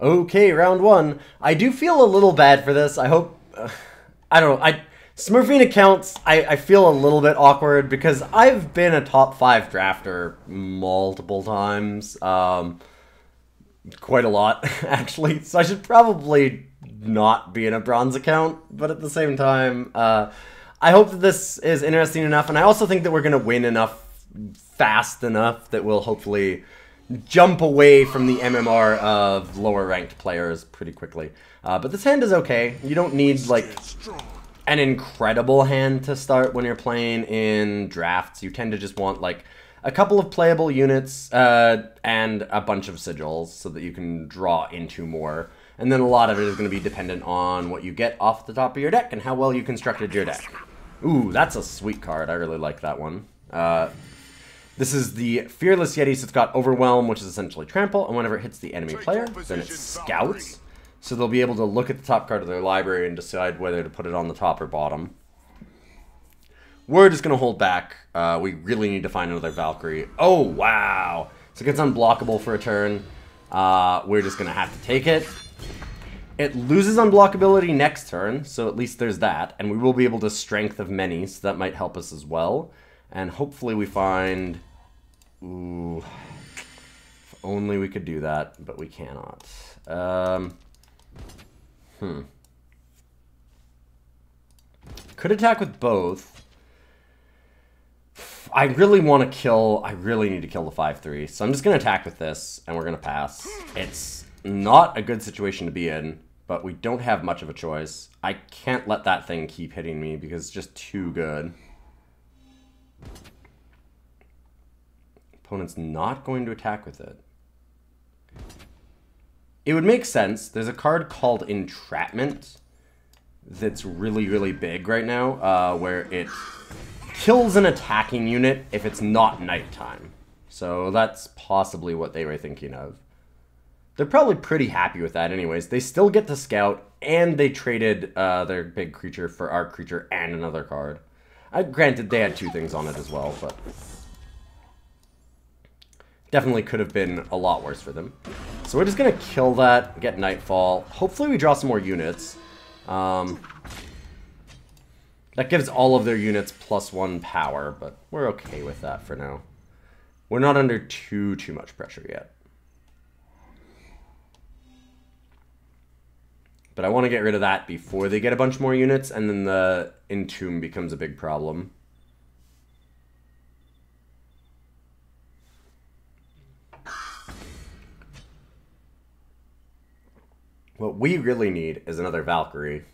Okay, round one. I do feel a little bad for this. I hope... I don't know. Smurfing accounts, I feel a little bit awkward because I've been a top 5 drafter multiple times. Quite a lot, actually. So I should probably not be in a bronze account. But at the same time, I hope that this is interesting enough. And I also think that we're going to win enough, fast enough, that we'll hopefully jump away from the MMR of lower ranked players pretty quickly. But this hand is okay. You don't need like an incredible hand to start when you're playing in drafts. You tend to just want like a couple of playable units and a bunch of sigils so that you can draw into more. And then a lot of it is going to be dependent on what you get off the top of your deck and how well you constructed your deck. Ooh, that's a sweet card. I really like that one. This is the Fearless Yeti, so it's got Overwhelm, which is essentially Trample, and whenever it hits the enemy player, then it scouts. So they'll be able to look at the top card of their library and decide whether to put it on the top or bottom. We're just going to hold back. We really need to find another Valkyrie. Oh, wow. So it gets unblockable for a turn. We're just going to have to take it. It loses unblockability next turn, so at least there's that. And we will be able to Strength of Many, so that might help us as well. And hopefully we find... Ooh. If only we could do that, but we cannot. Could attack with both. I really want to kill... I really need to kill the 5/3. So I'm just going to attack with this, and we're going to pass. It's not a good situation to be in, but we don't have much of a choice. I can't let that thing keep hitting me because it's just too good. Opponent's not going to attack with it. It would make sense. There's a card called Entrapment that's really, really big right now, where it kills an attacking unit if it's not nighttime. So that's possibly what they were thinking of. They're probably pretty happy with that anyways. They still get to scout, and they traded their big creature for our creature and another card. Granted, they had 2 things on it as well, but... definitely could have been a lot worse for them. So we're just going to kill that, get Nightfall. Hopefully we draw some more units. That gives all of their units +1 power, but we're okay with that for now. We're not under too much pressure yet. But I want to get rid of that before they get a bunch more units, and then the Entomb becomes a big problem. What we really need is another Valkyrie.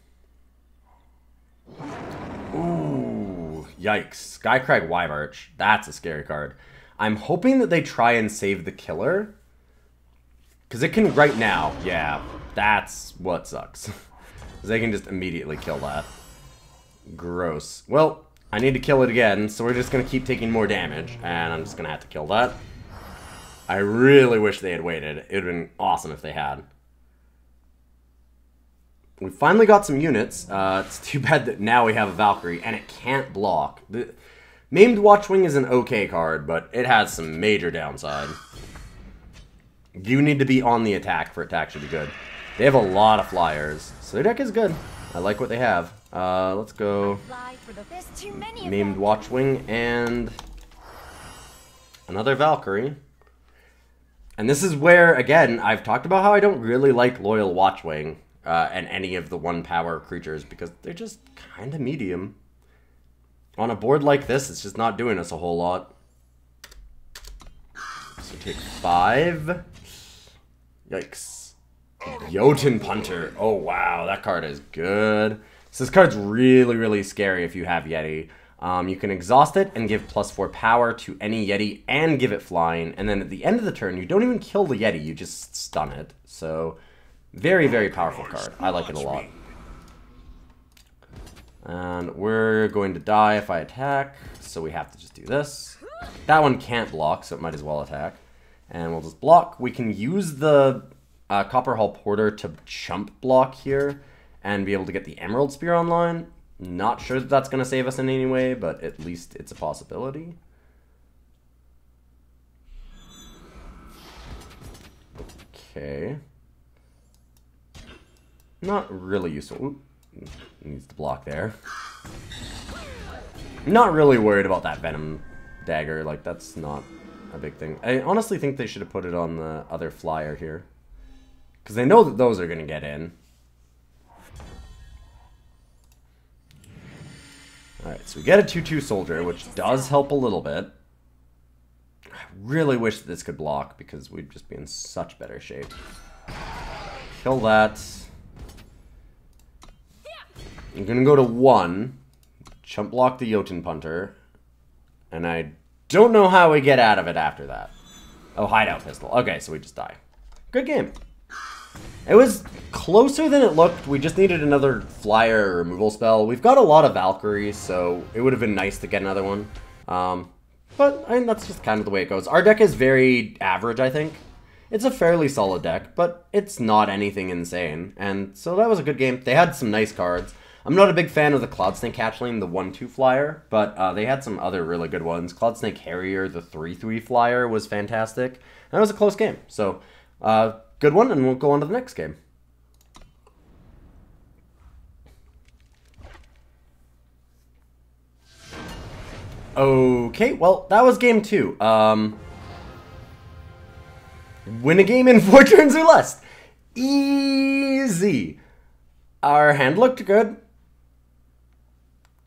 Ooh, yikes. Skycrag Wyvarch. That's a scary card. I'm hoping that they try and save the killer. Because it can right now. Yeah, that's what sucks. They can just immediately kill that. Gross. Well, I need to kill it again, so we're just going to keep taking more damage. And I'm just going to have to kill that. I really wish they had waited. It would have been awesome if they had. We finally got some units. It's too bad that now we have a Valkyrie, and it can't block. The Maimed Watchwing is an okay card, but it has some major downside. You need to be on the attack for it to actually be good. They have a lot of flyers, so their deck is good. I like what they have. Let's go Maimed Watchwing and another Valkyrie. And this is where, again, I've talked about how I don't really like Loyal Watchwing. And any of the 1-power creatures, because they're just kind of medium. On a board like this, it's just not doing us a whole lot. So take 5. Yikes. Jotun Punter. Oh, wow, that card is good. So this card's really, really scary if you have Yeti. You can exhaust it and give +4 power to any Yeti and give it flying. And then at the end of the turn, you don't even kill the Yeti, you just stun it. So... very, very powerful card. I like it a lot. And we're going to die if I attack, so we have to just do this. That one can't block, so it might as well attack. And we'll just block. We can use the Copperhall Porter to chump block here and be able to get the Emerald Spear online. Not sure that that's going to save us in any way, but at least it's a possibility. Okay. Not really useful. Oop. Needs to block there. Not really worried about that Venom dagger. Like, that's not a big thing. I honestly think they should have put it on the other flyer here. Because they know that those are going to get in. Alright, so we get a 2-2 soldier, which does help a little bit. I really wish that this could block, because we'd just be in such better shape. Kill that. I'm gonna go to 1. Chump block the Jotun Punter. And I don't know how we get out of it after that. Oh, hideout pistol. Okay, so we just die. Good game. It was closer than it looked. We just needed another flyer removal spell. We've got a lot of Valkyries, so it would have been nice to get another one. But I mean, that's just kind of the way it goes. Our deck is very average, I think. It's a fairly solid deck, but it's not anything insane. And so that was a good game. They had some nice cards. I'm not a big fan of the Cloudsnake Hatchling, the 1-2 flyer, but they had some other really good ones. Cloudsnake Harrier, the 3-3 flyer, was fantastic. And it was a close game. So, good one, and we'll go on to the next game. Okay, well, that was game 2. Win a game in 4 turns or less. Easy. Our hand looked good.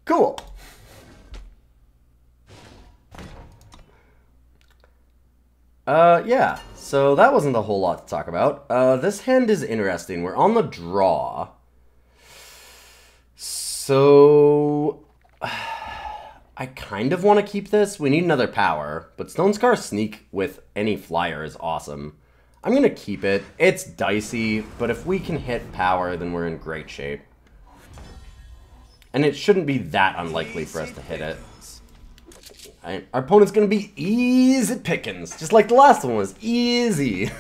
Cool. Yeah. So that wasn't a whole lot to talk about. This hand is interesting. We're on the draw. So I kind of want to keep this. We need another power, but Stone Scar Sneak with any flyer is awesome. I'm going to keep it. It's dicey, but if we can hit power, then we're in great shape. And it shouldn't be that unlikely for us to hit it. Our opponent's going to be easy pickings, just like the last one was. Easy.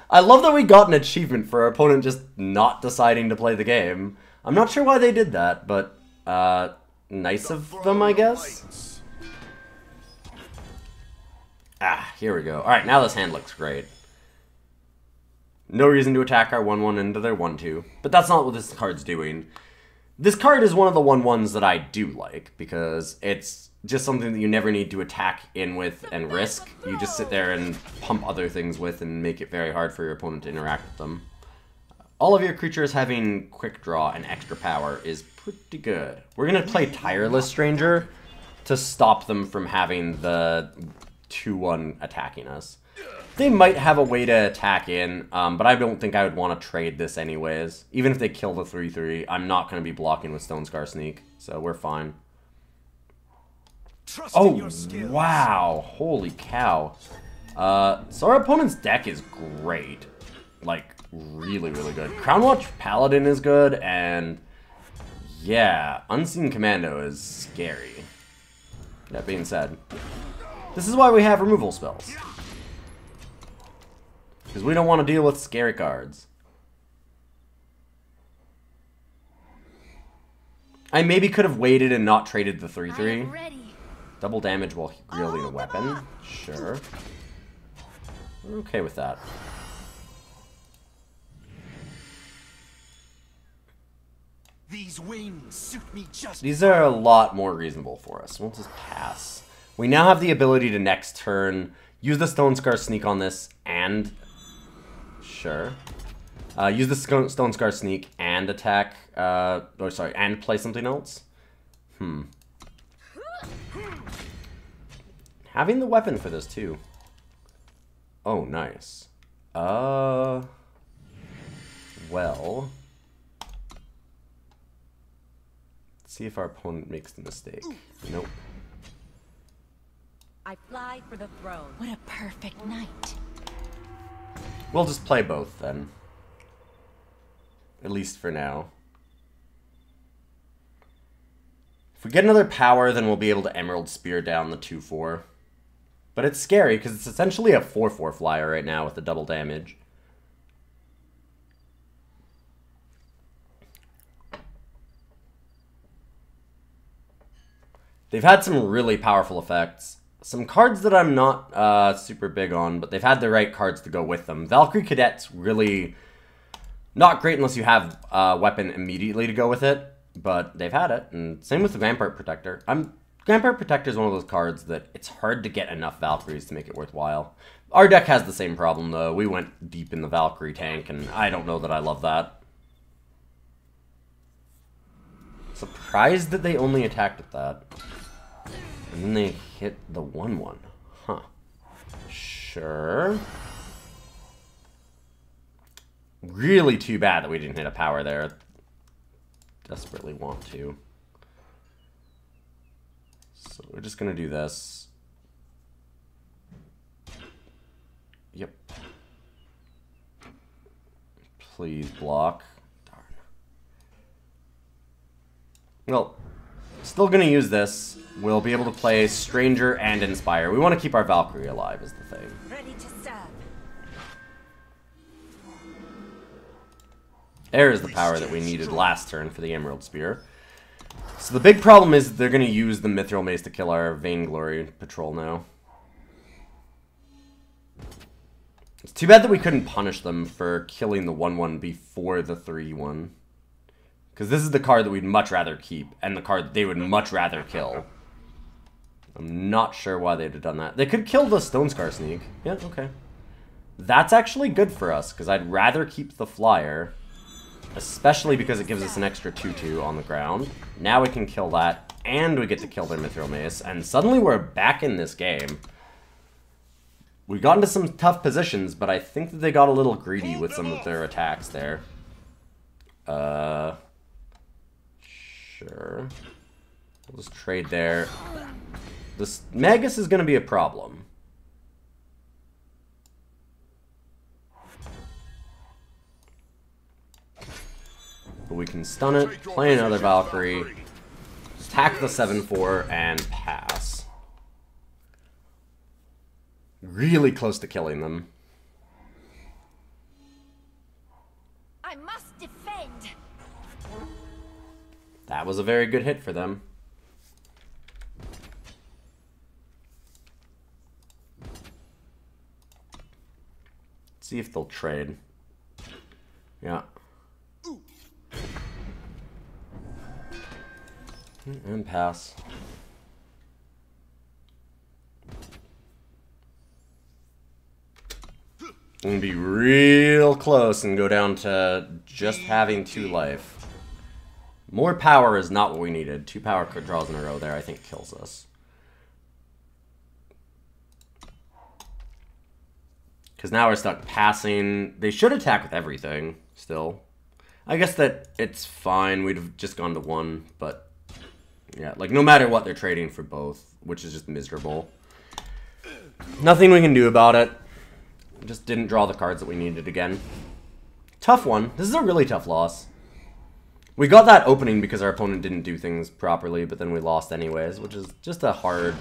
I love that we got an achievement for our opponent just not deciding to play the game. I'm not sure why they did that, but nice of them, I guess. Ah, here we go. Alright, now this hand looks great. No reason to attack our 1-1 into their 1-2, but that's not what this card's doing. This card is one of the 1-1s that I do like, because it's just something that you never need to attack in with and risk. You just sit there and pump other things with and make it very hard for your opponent to interact with them. All of your creatures having quick draw and extra power is pretty good. We're going to play Tireless Stranger to stop them from having the 2-1 attacking us. They might have a way to attack in, but I don't think I would want to trade this anyways. Even if they kill the 3-3, I'm not going to be blocking with Stone Scar Sneak, so we're fine. Oh, wow. Holy cow. So our opponent's deck is great. Like, really, really good. Crownwatch Paladin is good, and yeah, Unseen Commando is scary. That being said, this is why we have removal spells. Because we don't want to deal with scary cards. I maybe could have waited and not traded the 3-3. Double damage while wielding a weapon. Sure. We're okay with that. These wings suit me just. These are a lot more reasonable for us. We'll just pass. We now have the ability to next turn use the Stone Scar Sneak on this and... Sure. Use the Stone Scar Sneak and attack, and play something else? Having the weapon for this, too. Oh, nice. Well... Let's see if our opponent makes the mistake. Nope. I fly for the throne. What a perfect night. We'll just play both, then. At least for now. If we get another power, then we'll be able to Emerald Spear down the 2-4. But it's scary, because it's essentially a 4-4 flyer right now with the double damage. They've had some really powerful effects. Some cards that I'm not super big on, but they've had the right cards to go with them. Valkyrie Cadet's really Not great unless you have a weapon immediately to go with it, but they've had it. And same with the Vampire Protector. Vampire Protector is one of those cards that it's hard to get enough Valkyries to make it worthwhile. Our deck has the same problem, though. We went deep in the Valkyrie tank, and I don't know that I love that. Surprised that they only attacked at that. And then they hit the 1/1. Huh. Sure. Really too bad that we didn't hit a power there. Desperately want to. So we're just going to do this. Yep. Please block. Darn. Well, still going to use this. We'll be able to play Stranger and Inspire. We want to keep our Valkyrie alive is the thing. Ready to serve. Air is the power that we needed last turn for the Emerald Spear. So the big problem is they're going to use the Mithril Mace to kill our Vainglory Patrol now. It's too bad that we couldn't punish them for killing the 1/1 before the 3/1. Because this is the card that we'd much rather keep, and the card they would much rather kill. I'm not sure why they'd have done that. They could kill the Stonescar Sneak. Yeah, okay. That's actually good for us, because I'd rather keep the Flyer. Especially because it gives us an extra 2/2 on the ground. Now we can kill that, and we get to kill their Mithril Mace, and suddenly we're back in this game. We got into some tough positions, but I think that they got a little greedy with some of their attacks there. Sure. We'll just trade there. This Magus is going to be a problem. But we can stun it, play another Valkyrie, attack the 7/4, and pass. Really close to killing them. I must defend. That was a very good hit for them. Let's see if they'll trade. Yeah. And pass. I'm gonna be real close and go down to just having 2 life. More power is not what we needed. 2 power draws in a row there, I think, kills us. Because now we're stuck passing. They should attack with everything, still. I guess that it's fine. We'd have just gone to 1, but... yeah, like, no matter what, they're trading for both, which is just miserable. Nothing we can do about it. Just didn't draw the cards that we needed again. Tough one. This is a really tough loss. We got that opening because our opponent didn't do things properly, but then we lost anyways, which is just a hard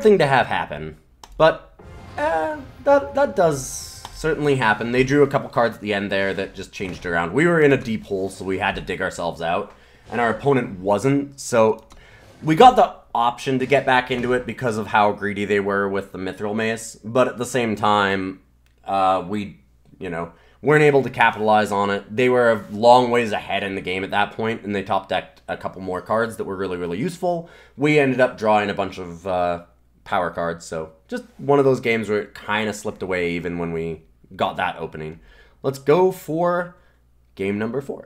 thing to have happen. But, that does certainly happen. They drew a couple cards at the end there that just changed around. We were in a deep hole, so we had to dig ourselves out. And our opponent wasn't, so we got the option to get back into it because of how greedy they were with the Mithril Mace, but at the same time, we, weren't able to capitalize on it. They were a long ways ahead in the game at that point, and they top decked a couple more cards that were really, really useful. We ended up drawing a bunch of power cards, so just one of those games where it kind of slipped away even when we got that opening. Let's go for game number 4.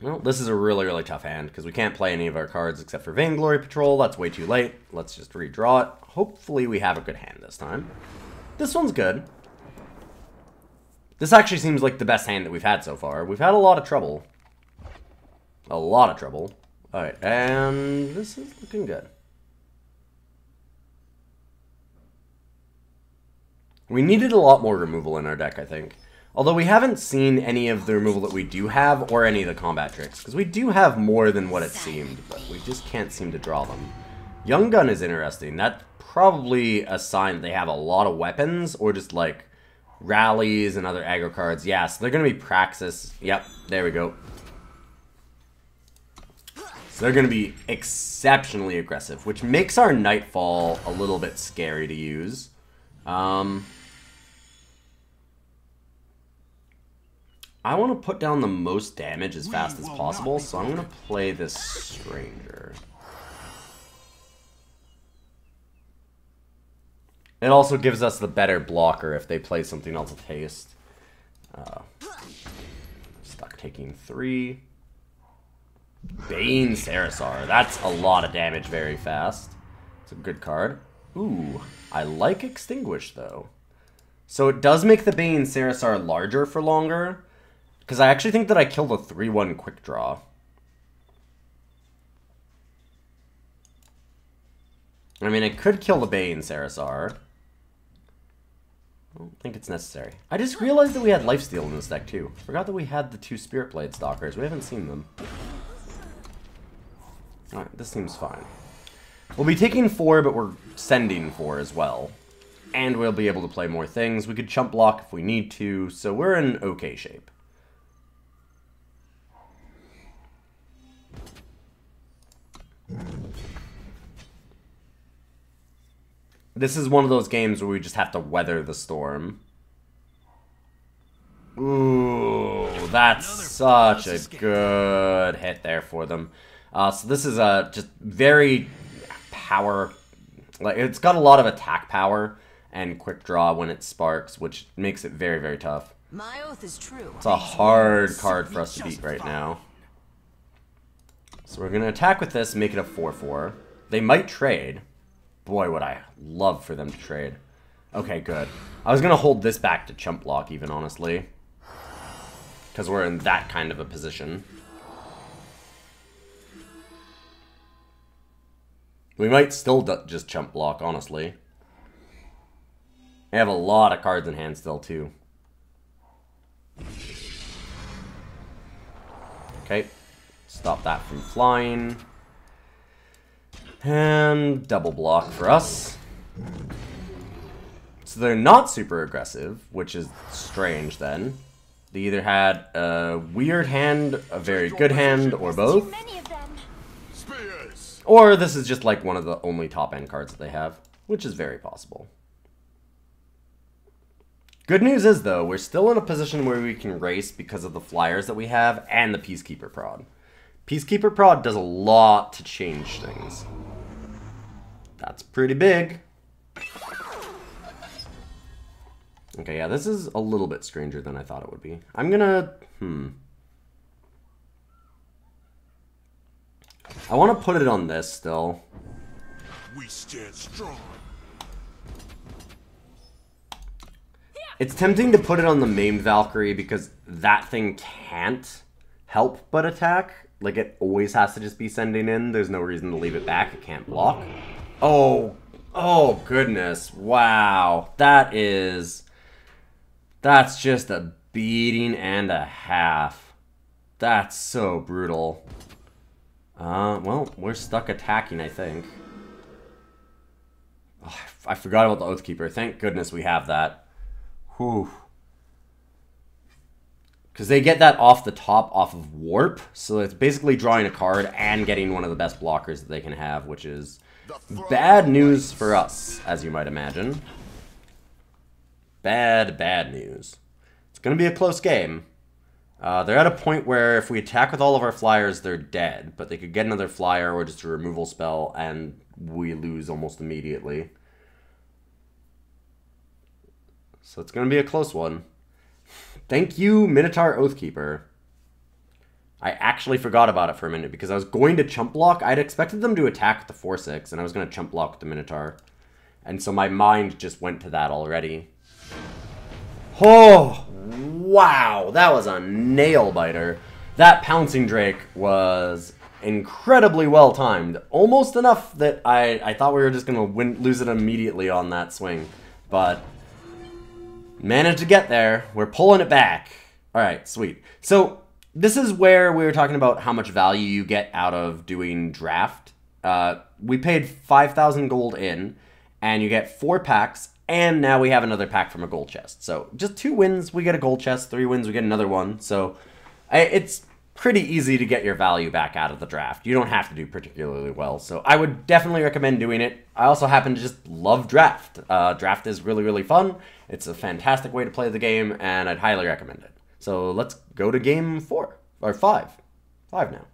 Well, this is a really, really tough hand, because we can't play any of our cards except for Vainglory Patrol. That's way too late. Let's just redraw it. Hopefully we have a good hand this time. This one's good. This actually seems like the best hand that we've had so far. We've had a lot of trouble. A lot of trouble. Alright, and this is looking good. We needed a lot more removal in our deck, I think. Although we haven't seen any of the removal that we do have, or any of the combat tricks. Because we do have more than what it seemed, but we just can't seem to draw them. Young Gun is interesting. That's probably a sign that they have a lot of weapons, or just like rallies and other aggro cards. Yeah, so they're going to be Praxis. Yep, there we go. So they're going to be exceptionally aggressive, which makes our Nightfall a little bit scary to use. I want to put down the most damage as fast as possible, so I'm going to play this Stranger. It also gives us the better blocker if they play something else with haste. Stuck taking 3. Bane Sarasar. That's a lot of damage very fast. It's a good card. Ooh, I like Extinguish, though. So it does make the Bane Sarasar larger for longer, because I actually think that I killed a 3-1 quick draw. I mean, I could kill the Bane Sarasar. I don't think it's necessary. I just realized that we had Lifesteal in this deck, too. Forgot that we had the 2 Spirit Blade Stalkers. We haven't seen them. Alright, this seems fine. We'll be taking 4, but we're sending 4 as well. And we'll be able to play more things. We could chump block if we need to, so we're in okay shape. This is one of those games where we just have to weather the storm. Ooh, that's such a good hit there for them. So this is just very power. Like, it's got a lot of attack power and quick draw when it sparks, which makes it very, very tough. My oath is true. It's a hard card for us to beat right now. So we're going to attack with this, make it a 4-4. They might trade. Boy, would I love for them to trade. Okay, good. I was going to hold this back to chump block even, honestly. Because we're in that kind of a position. We might still just chump block, honestly. I have a lot of cards in hand still, too. Okay. Stop that from flying. And double block for us. So they're not super aggressive, which is strange then. They either had a weird hand, a very good hand, or both. Or this is just like one of the only top end cards that they have, which is very possible. Good news is, though, we're still in a position where we can race because of the flyers that we have and the Peacekeeper prod. Peacekeeper prod does a lot to change things. That's pretty big. Okay, yeah, this is a little bit stranger than I thought it would be. I'm gonna... I want to put it on this still. We stand strong. It's tempting to put it on the maimed Valkyrie because that thing can't help but attack. Like, it always has to just be sending in. There's no reason to leave it back. It can't block. Oh goodness. Wow. That's just a beating and a half. That's so brutal. Well, we're stuck attacking, I think. Oh, I forgot about the Oathkeeper. Thank goodness we have that. Whew. Because they get that off the top, off of Warp. So it's basically drawing a card and getting one of the best blockers that they can have, which is bad news for us, as you might imagine. Bad news. It's going to be a close game. They're at a point where if we attack with all of our flyers, they're dead. But they could get another flyer or just a removal spell, and we lose almost immediately. So it's going to be a close one. Thank you, Minotaur Oathkeeper. I actually forgot about it for a minute because I was going to chump block. I'd expected them to attack with the 4-6, and I was going to chump block with the Minotaur. And so my mind just went to that already. Oh, wow. That was a nail-biter. That Pouncing Drake was incredibly well-timed. Almost enough that I thought we were just going to lose it immediately on that swing. But... managed to get there. We're pulling it back. Alright, sweet. So, this is where we were talking about how much value you get out of doing draft. We paid 5,000 gold in, and you get 4 packs, and now we have another pack from a gold chest. So, just 2 wins, we get a gold chest. 3 wins, we get another one. So, it's pretty easy to get your value back out of the draft. You don't have to do particularly well, so I would definitely recommend doing it. I also happen to just love draft. Draft is really, really fun. It's a fantastic way to play the game, and I'd highly recommend it. So let's go to game 4, or 5. 5 now.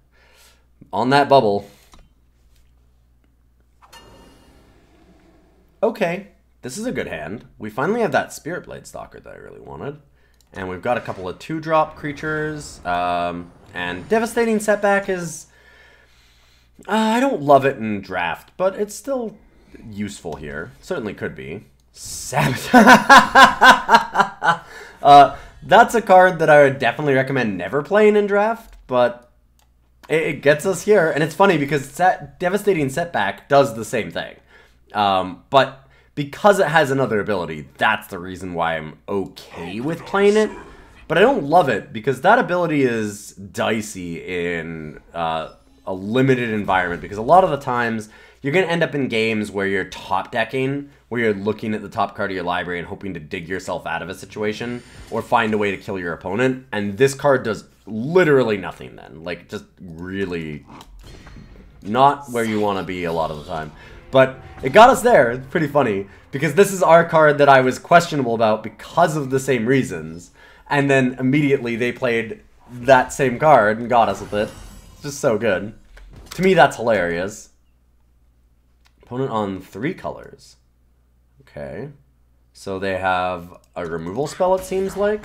On that bubble. Okay, this is a good hand. We finally have that Spirit Blade Stalker that I really wanted. And we've got a couple of 2-drop creatures. And Devastating Setback is... I don't love it in draft, but it's still useful here. Certainly could be. Sabotage. That's a card that I would definitely recommend never playing in draft, but it gets us here. And it's funny because Devastating Setback does the same thing. But because it has another ability, that's the reason why I'm okay with playing it. But I don't love it because that ability is dicey in a limited environment. Because a lot of the times, you're going to end up in games where you're top decking, where you're looking at the top card of your library and hoping to dig yourself out of a situation, or find a way to kill your opponent. And this card does literally nothing then. Like, just really not where you want to be a lot of the time. But it got us there. It's pretty funny. Because this is our card that I was questionable about because of the same reasons. And then immediately they played that same card and got us with it. It's just so good. To me, that's hilarious. Opponent on 3 colors. Okay. So they have a removal spell, it seems like.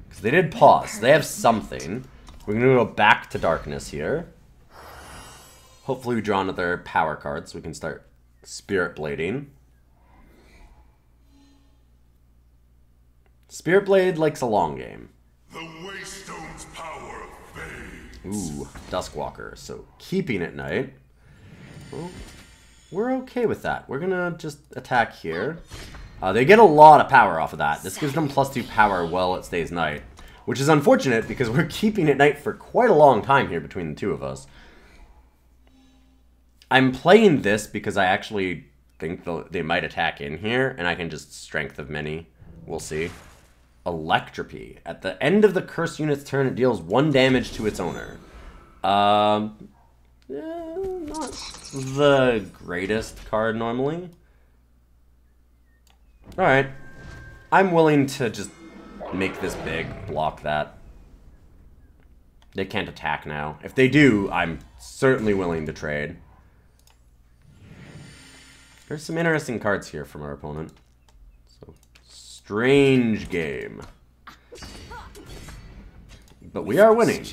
Because they did pause. They have something. We're going to go back to darkness here. Hopefully we draw another power card so we can start Spirit Blading. Spirit Blade likes a long game. The Waystone's power fades. Ooh, Duskwalker. So keeping at night. Well, we're okay with that. We're gonna just attack here. They get a lot of power off of that. This gives them +2 power while it stays night. Which is unfortunate because we're keeping at night for quite a long time here between the two of us. I'm playing this because I actually think they might attack in here, and I can just Strength of Many. We'll see. Electropy. At the end of the cursed unit's turn, it deals 1 damage to its owner. Not the greatest card normally. Alright. I'm willing to just make this big, block that. They can't attack now. If they do, I'm certainly willing to trade. There's some interesting cards here from our opponent. So, strange game. But we are winning.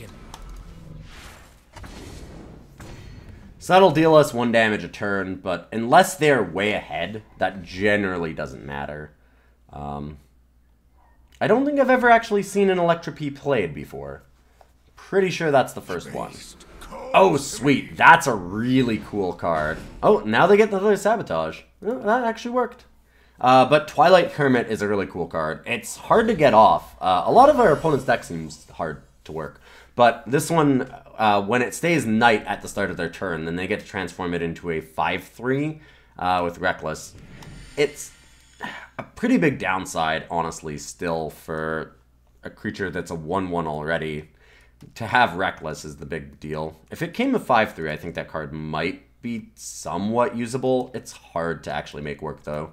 So that'll deal us 1 damage a turn, but unless they're way ahead, that generally doesn't matter. I don't think I've ever actually seen an Electropy played before. Pretty sure that's the first one. Oh, sweet. That's a really cool card. Oh, now they get another Sabotage. Oh, that actually worked. But Twilight Hermit is a really cool card. It's hard to get off. A lot of our opponent's deck seems hard to work. But this one, when it stays night at the start of their turn, then they get to transform it into a 5/3 with Reckless. It's a pretty big downside, honestly, still, for a creature that's a 1/1 already. To have Reckless is the big deal. If it came to 5/3, I think that card might be somewhat usable. It's hard to actually make work, though.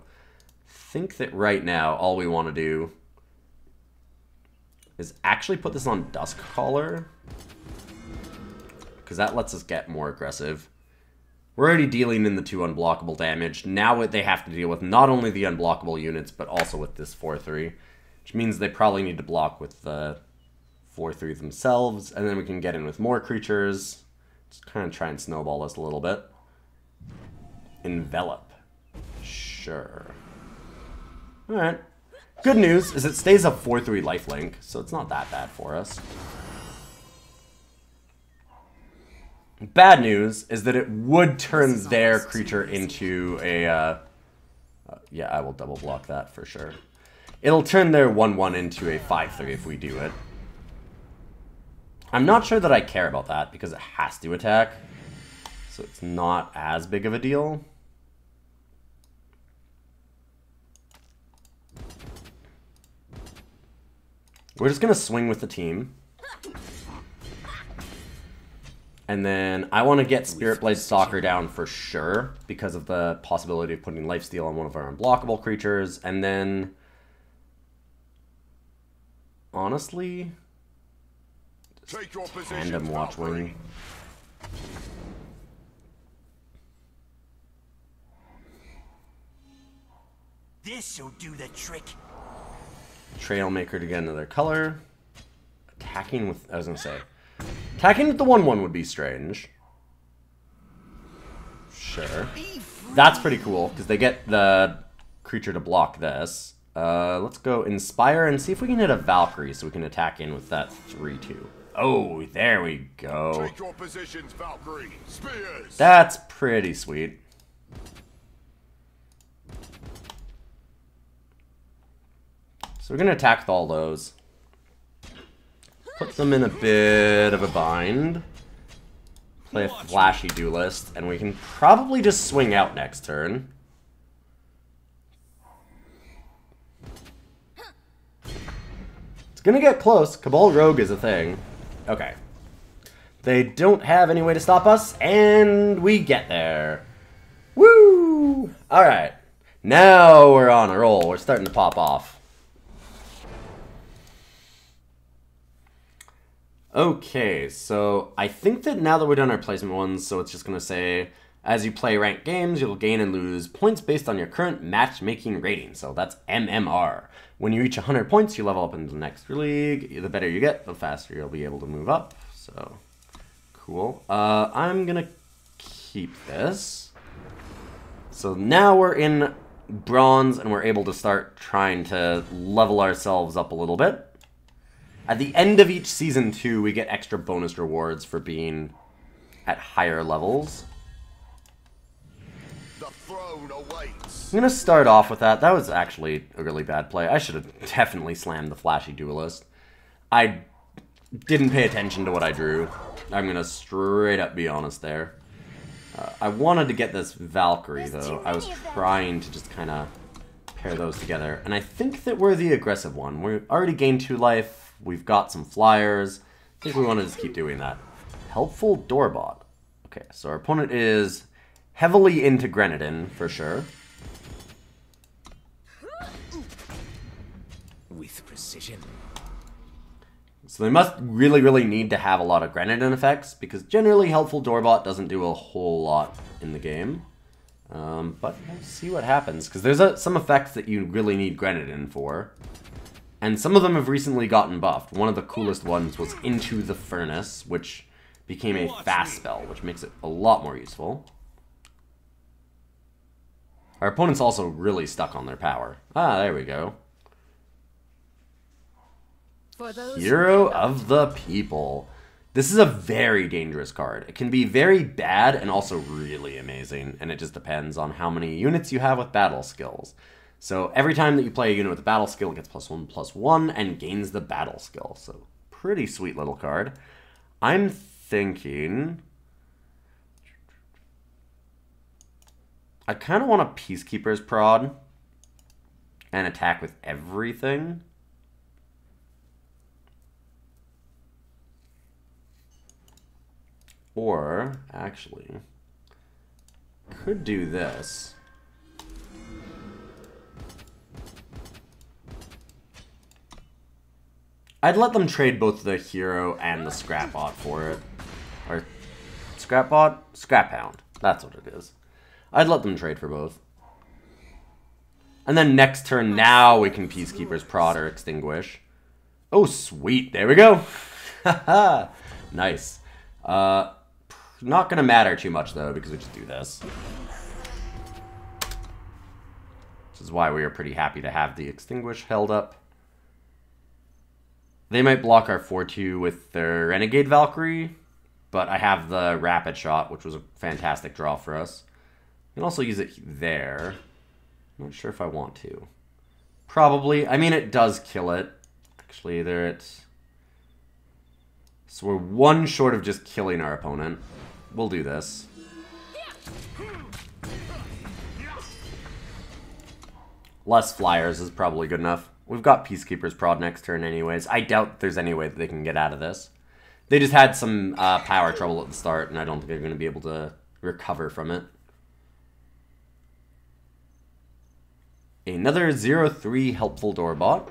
I think that right now, all we want to do is actually put this on Duskcaller, because that lets us get more aggressive. We're already dealing in the 2 unblockable damage. Now they have to deal with not only the unblockable units, but also with this 4/3, which means they probably need to block with the 4/3 themselves, and then we can get in with more creatures. Just kind of try and snowball this a little bit. Envelop. Sure. Alright. Good news is it stays a 4/3 lifelink, so it's not that bad for us. Bad news is that it would turn their creature into a... yeah, I will double block that for sure. It'll turn their 1/1 into a 5/3 if we do it. I'm not sure that I care about that because it has to attack. So it's not as big of a deal. We're just going to swing with the team. And then I want to get Spirit Blade Stalker down for sure, because of the possibility of putting Lifesteal on one of our unblockable creatures. And then, honestly, Tandem Watchwing. This'll do the trick. Trailmaker to get another color. Attacking with, I was gonna say, attacking with the 1/1 would be strange. Sure. That's pretty cool, because they get the creature to block this. Let's go Inspire and see if we can hit a Valkyrie so we can attack in with that 3/2. Oh, there we go. Take your positions, Valkyrie. Spears. That's pretty sweet. So we're going to attack with all those. Put them in a bit of a bind. Play a flashy duelist, and we can probably just swing out next turn. It's going to get close. Cabal Rogue is a thing. Okay. They don't have any way to stop us, and we get there. Woo! Alright. Now we're on a roll. We're starting to pop off. Okay, so I think that now that we're done our placement ones, so it's just going to say, as you play ranked games, you'll gain and lose points based on your current matchmaking rating. So that's MMR. When you reach 100 points, you level up into the next league. The better you get, the faster you'll be able to move up. So, cool. I'm going to keep this. So now we're in bronze, and we're able to start trying to level ourselves up a little bit. At the end of each Season 2, we get extra bonus rewards for being at higher levels. The throne awaits. I'm going to start off with that. That was actually a really bad play. I should have definitely slammed the Flashy Duelist. I didn't pay attention to what I drew. I'm going to straight up be honest there. I wanted to get this Valkyrie, though. I was trying to just kind of pair those together. And I think that we're the aggressive one. We already gained 2 life. We've got some flyers. I think we want to just keep doing that. Helpful Doorbot. Okay, so our opponent is heavily into Granite for sure. With precision. So they must really, really need to have a lot of Granite effects, because generally Helpful Doorbot doesn't do a whole lot in the game. But we'll see what happens, because there's some effects that you really need Granite for. And some of them have recently gotten buffed. One of the coolest ones was Into the Furnace, which became a fast spell, which makes it a lot more useful. Our opponent's also really stuck on their power. Ah, there we go. Hero of the People. This is a very dangerous card. It can be very bad and also really amazing, and it just depends on how many units you have with battle skills. So every time that you play a unit with a battle skill, it gets +1/+1 and gains the battle skill. So pretty sweet little card. I'm thinking I kind of want a Peacekeeper's prod and attack with everything. Or, actually, could do this. I'd let them trade both the hero and the Scrapbot for it. Or, Scrapbot? Scraphound. That's what it is. I'd let them trade for both. And then next turn, now we can Peacekeeper's Prod or Extinguish. Oh, sweet. There we go. Haha. Nice. Not going to matter too much, though, because we just do this. This is why we are pretty happy to have the Extinguish held up. They might block our 4/2 with their Renegade Valkyrie, but I have the Rapid Shot, which was a fantastic draw for us. You can also use it there. I'm not sure if I want to. Probably. I mean, it does kill it. Actually, there it's... So we're one short of just killing our opponent. We'll do this. Less flyers is probably good enough. We've got Peacekeeper's Prod next turn anyways. I doubt there's any way that they can get out of this. They just had some power trouble at the start, and I don't think they're going to be able to recover from it. Another 0-3 helpful Doorbot.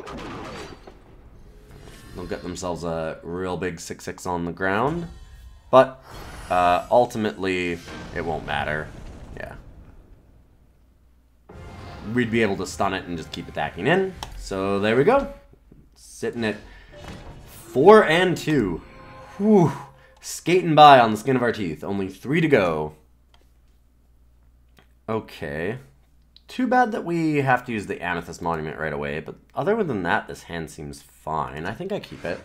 They'll get themselves a real big 6-6 on the ground. But ultimately, it won't matter. Yeah. We'd be able to stun it and just keep attacking in. So there we go. Sitting at 4 and 2. Whew. Skating by on the skin of our teeth. Only 3 to go. Okay. Too bad that we have to use the Amethyst Monument right away, but other than that, this hand seems fine. I think I keep it.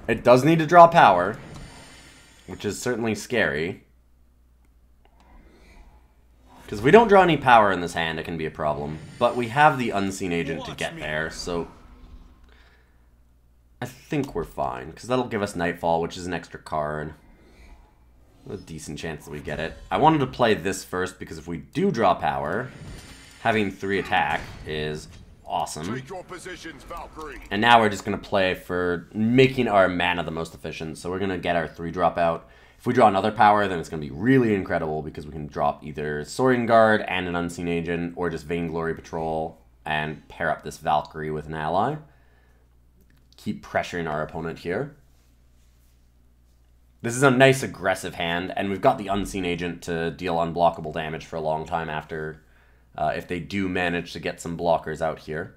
It does need to draw power, which is certainly scary. Because if we don't draw any power in this hand, it can be a problem. But we have the Unseen Agent to get there, so I think we're fine. Because that'll give us Nightfall, which is an extra card. A decent chance that we get it. I wanted to play this first because if we do draw power, having 3 attack is awesome. Take your positions, Valkyrie. And now we're just going to play for making our mana the most efficient. So we're going to get our 3-drop out. If we draw another power, then it's going to be really incredible because we can drop either Soaring Guard and an Unseen Agent, or just Vainglory Patrol and pair up this Valkyrie with an ally. Keep pressuring our opponent here. This is a nice aggressive hand, and we've got the Unseen Agent to deal unblockable damage for a long time after, if they do manage to get some blockers out here.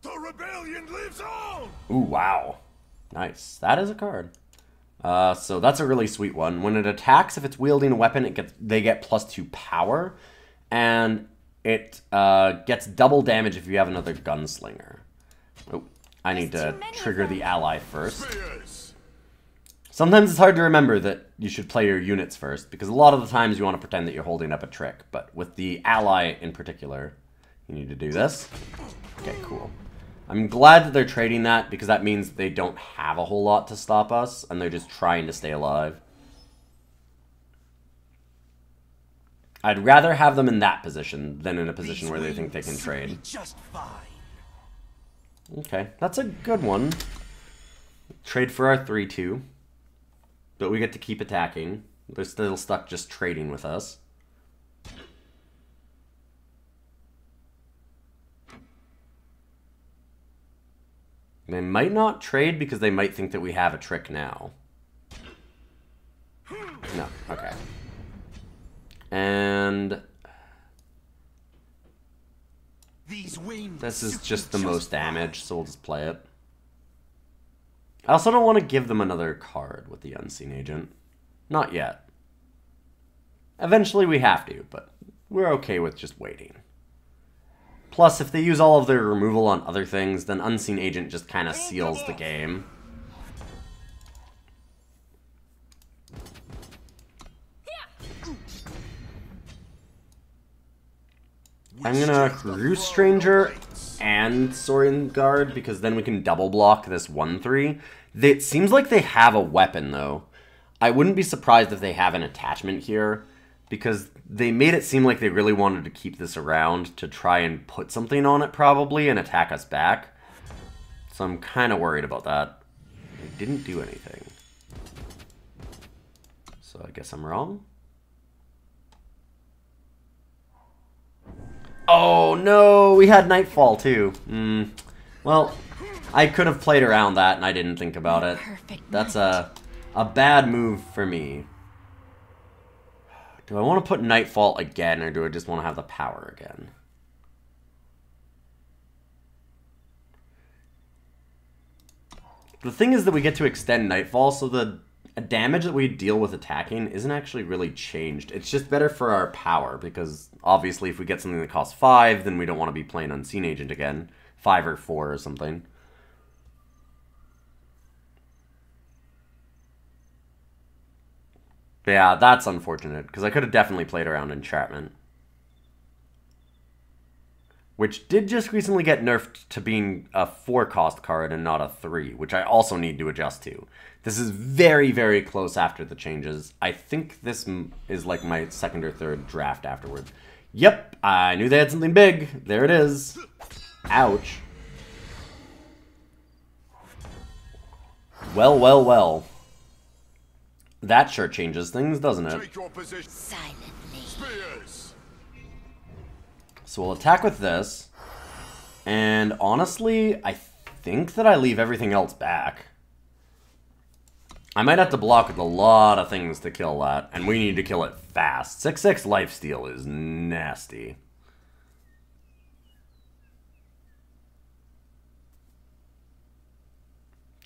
The rebellion lives on! Ooh, wow. Nice. That is a card. So that's a really sweet one. When it attacks, if it's wielding a weapon, they get +2 power, and it gets double damage if you have another gunslinger. Oh, I need to trigger the ally first. Spears! Sometimes it's hard to remember that you should play your units first, because a lot of the times you want to pretend that you're holding up a trick. But with the ally in particular, you need to do this. Okay, cool. I'm glad that they're trading that, because that means they don't have a whole lot to stop us, and they're just trying to stay alive. I'd rather have them in that position than in a position where they think they can trade. Just fine. Okay, that's a good one. Trade for our 3-2. But we get to keep attacking. They're still stuck just trading with us. They might not trade because they might think that we have a trick now. No, okay. And this is just the most damage, so we'll just play it. I also don't want to give them another card with the Unseen Agent. Not yet. Eventually we have to, but we're okay with just waiting. Plus, if they use all of their removal on other things, then Unseen Agent just kind of seals the game. I'm gonna Roost Stranger and Soaring Guard, because then we can double block this 1-3. It seems like they have a weapon, though. I wouldn't be surprised if they have an attachment here, because they made it seem like they really wanted to keep this around to try and put something on it, probably, and attack us back. So I'm kind of worried about that. They didn't do anything. So I guess I'm wrong. Oh, no, we had Nightfall, too. Well, I could have played around that, and I didn't think about it. That's a bad move for me. Do I want to put Nightfall again, or do I just want to have the power again? The thing is that we get to extend Nightfall, so the damage that we deal with attacking isn't actually really changed. It's just better for our power, because obviously if we get something that costs 5, then we don't want to be playing Unseen Agent again. 5 or 4 or something. But yeah, that's unfortunate, because I could have definitely played around Enchantment. Which did just recently get nerfed to being a 4-cost card and not a 3, which I also need to adjust to. This is very, very close after the changes. I think this is like my 2nd or 3rd draft afterwards. Yep, I knew they had something big. There it is. Ouch. Well, well, well. That sure changes things, doesn't it? Take your position. Silently. Spears. So we'll attack with this. And honestly, I think that I leave everything else back. I might have to block with a lot of things to kill that. And we need to kill it fast. 6/6 lifesteal is nasty.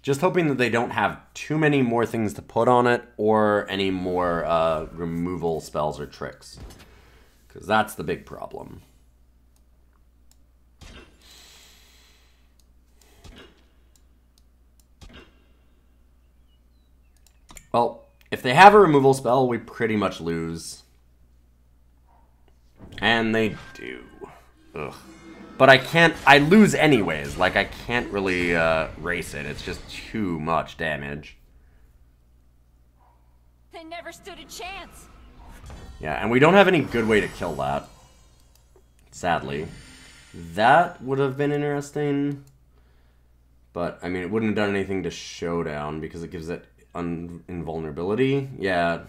Just hoping that they don't have too many more things to put on it or any more removal spells or tricks. Because that's the big problem. Well, if they have a removal spell, we pretty much lose. And they do. Ugh. But I lose anyways. Like, I can't really race it. It's just too much damage. They never stood a chance. Yeah, and we don't have any good way to kill that. Sadly. That would have been interesting. But, I mean, it wouldn't have done anything to Showdown because it gives it invulnerability. Yeah.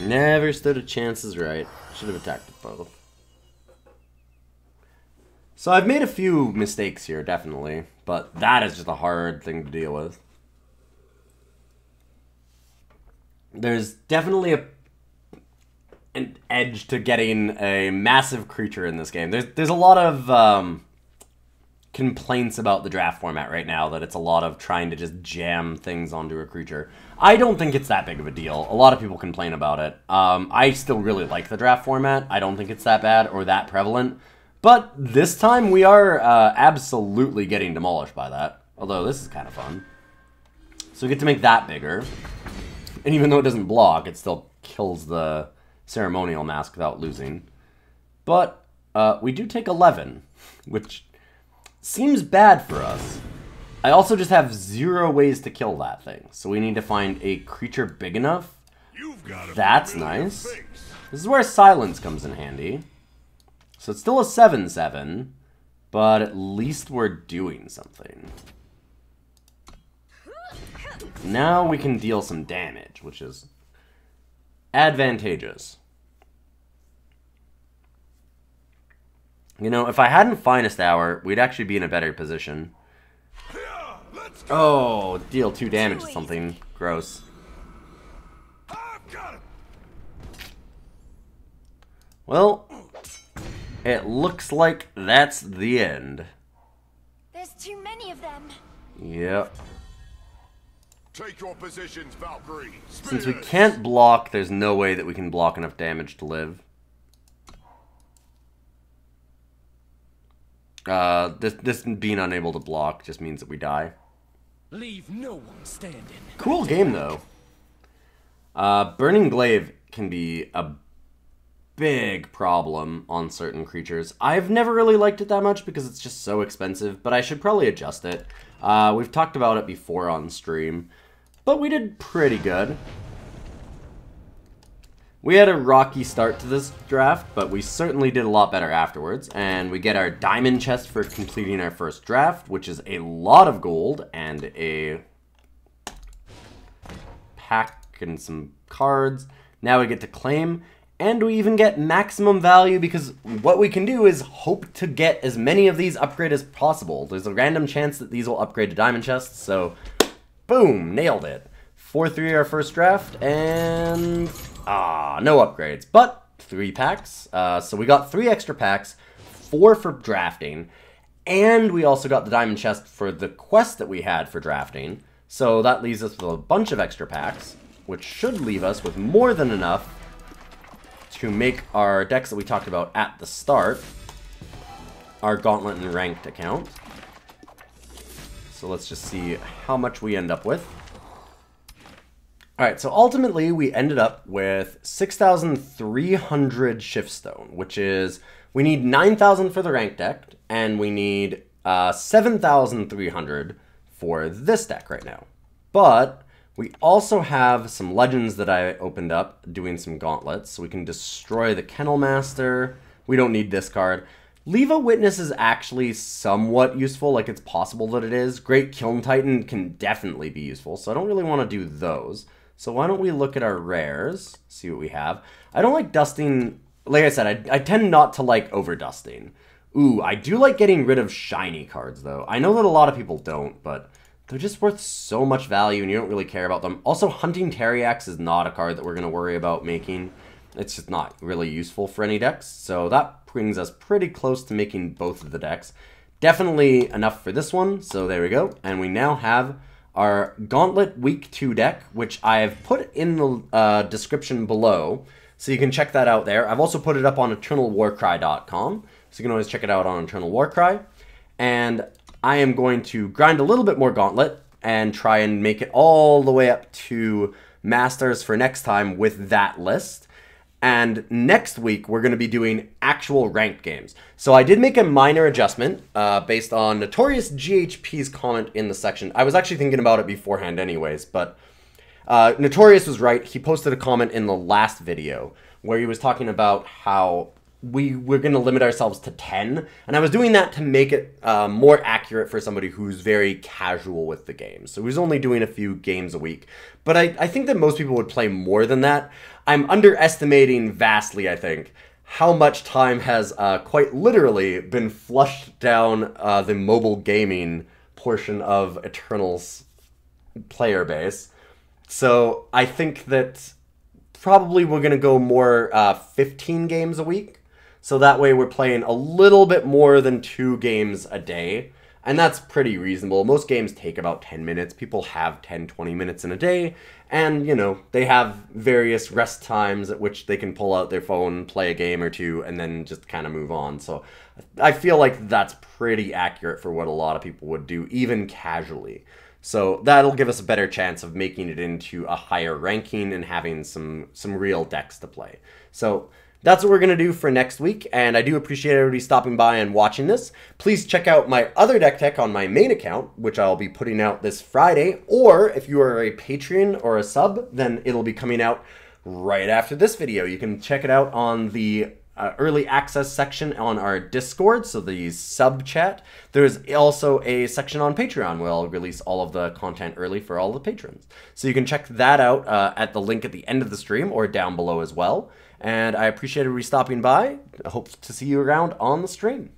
Never stood a chance is right. Should have attacked with both. So I've made a few mistakes here, definitely. But that is just a hard thing to deal with. There's definitely an edge to getting a massive creature in this game. There's a lot of complaints about the draft format right now, that it's a lot of trying to just jam things onto a creature. I don't think it's that big of a deal. A lot of people complain about it. I still really like the draft format. I don't think it's that bad or that prevalent. But this time we are absolutely getting demolished by that. Although this is kind of fun. So we get to make that bigger. And even though it doesn't block, it still kills the ceremonial mask without losing. But we do take 11, which seems bad for us. I also just have 0 ways to kill that thing. So we need to find a creature big enough. That's nice. This is where silence comes in handy. So it's still a 7/7, but at least we're doing something. Now we can deal some damage, which is advantageous. You know, if I hadn't Finest Hour, we'd actually be in a better position. Oh, deal 2 damage to something. Gross. Well, it looks like that's the end. There's too many of them. Yep. Take your positions, Valkyrie. Since we can't block, there's no way that we can block enough damage to live. This being unable to block just means that we die. Leave no one standing. Cool game, though. Burning Glaive can be a big problem on certain creatures. I've never really liked it that much because it's just so expensive, but I should probably adjust it. We've talked about it before on stream, but we did pretty good. We had a rocky start to this draft, but we certainly did a lot better afterwards, and we get our diamond chest for completing our first draft, which is a lot of gold and a pack and some cards. Now we get to claim, and we even get maximum value because what we can do is hope to get as many of these upgrade as possible. There's a random chance that these will upgrade to diamond chests, so boom, nailed it. 4-3 our first draft, and no upgrades, but 3 packs. So we got 3 extra packs, 4 for drafting, and we also got the diamond chest for the quest that we had for drafting. So that leaves us with a bunch of extra packs, which should leave us with more than enough to make our decks that we talked about at the start, our Gauntlet and Ranked account. So let's just see how much we end up with. Alright, so ultimately we ended up with 6,300 Shiftstone, which is, we need 9,000 for the ranked deck, and we need 7,300 for this deck right now. But We also have some legends that I opened up doing some gauntlets. So we can destroy the Kennel Master. We don't need this card. Leave a Witness is actually somewhat useful, like it's possible that it is. Great Kiln Titan can definitely be useful, so I don't really want to do those. So why don't we look at our rares, see what we have. I don't like dusting, like I said, I tend not to like overdusting. Ooh, I do like getting rid of shiny cards though. I know that a lot of people don't, but they're just worth so much value and you don't really care about them. Also, Hunting Teriax is not a card that we're going to worry about making. It's just not really useful for any decks, so that brings us pretty close to making both of the decks. Definitely enough for this one, so there we go. And we now have our Gauntlet Week 2 deck, which I've put in the description below, so you can check that out there. I've also put it up on EternalWarcry.com, so you can always check it out on Eternal Warcry. And I am going to grind a little bit more Gauntlet and try and make it all the way up to Masters for next time with that list. And next week, we're going to be doing actual ranked games. So I did make a minor adjustment based on Notorious GHP's comment in the section. I was actually thinking about it beforehand anyways, but Notorious was right. He posted a comment in the last video where he was talking about how we're going to limit ourselves to 10. And I was doing that to make it more accurate for somebody who's very casual with the game. So he was only doing a few games a week. But I think that most people would play more than that. I'm underestimating vastly, I think, how much time has quite literally been flushed down the mobile gaming portion of Eternal's player base. So I think that probably we're going to go more 15 games a week. So that way we're playing a little bit more than 2 games a day. And that's pretty reasonable. Most games take about 10 minutes. People have 10, 20 minutes in a day. And, you know, they have various rest times at which they can pull out their phone, play a game or two, and then just kind of move on. So I feel like that's pretty accurate for what a lot of people would do, even casually. So that'll give us a better chance of making it into a higher ranking and having some real decks to play. So that's what we're going to do for next week, and I do appreciate everybody stopping by and watching this. Please check out my other deck tech on my main account, which I'll be putting out this Friday, or if you are a Patreon or a sub, then it'll be coming out right after this video. You can check it out on the early access section on our Discord, so the sub chat. There's also a section on Patreon where I'll release all of the content early for all the patrons. So you can check that out at the link at the end of the stream or down below as well. And I appreciate everybody stopping by. I hope to see you around on the stream.